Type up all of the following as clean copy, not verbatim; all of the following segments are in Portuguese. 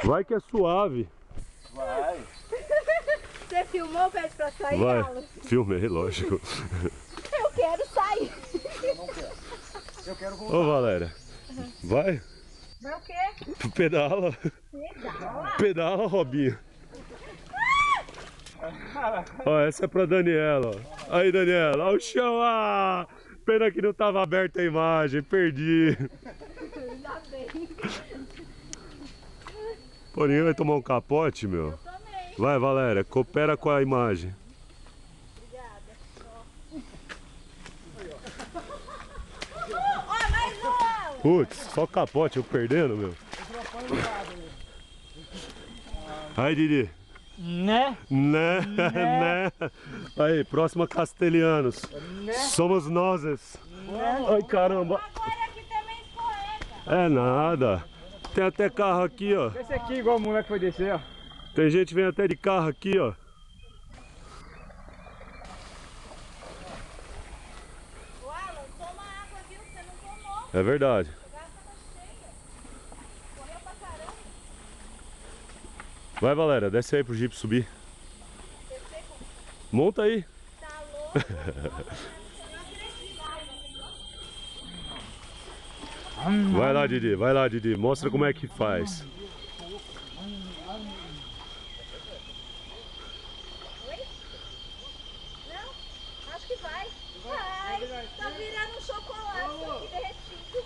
Vai que é suave. Vai. Você filmou, pede pra sair, Vai. Alan? Filmei, lógico. Eu quero sair. Eu não quero. Eu quero voltar. Ô, Valéria. Vai. Vai o quê? Pedala. Pedala. Pedala, Robinho. Ó, essa é pra Daniela, ó. Aí, Daniela, ó o chão, ah! Pena que não tava aberta a imagem, perdi. Ainda bem. Pô, ninguém vai tomar um capote, meu? Eu também. Vai, Valéria, coopera com a imagem. Obrigada. Ó, mais um, Alan. Putz, só capote, eu perdendo, meu. Aí, Didi. Né? Né? Aí, próxima Castelhanos. Somos nós. Ai, caramba. Agora aqui também escorrega. É nada. Tem até carro aqui, ó. Esse aqui igual o moleque foi descer, ó. Tem gente que vem até de carro aqui, ó. Ô, Alan, toma água, viu? Você não tomou. É verdade. A garrafa tá cheia. Correu pra caramba. Vai, Valéria, desce aí pro Jeep subir. Descer com... Monta aí. Tá louco? Não acredito. Vai lá, Didi. Mostra como é que faz. Não? Acho que vai. Vai. Tá virando um chocolate isso aqui derretido.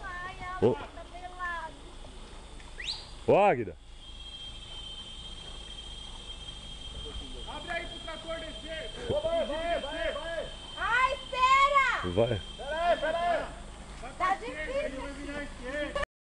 Vai, Ô. Alan, tá pelado. Ô, Águida. Abre aí pro trator descer. Ai, espera! Vai. Pera aí. Tá difícil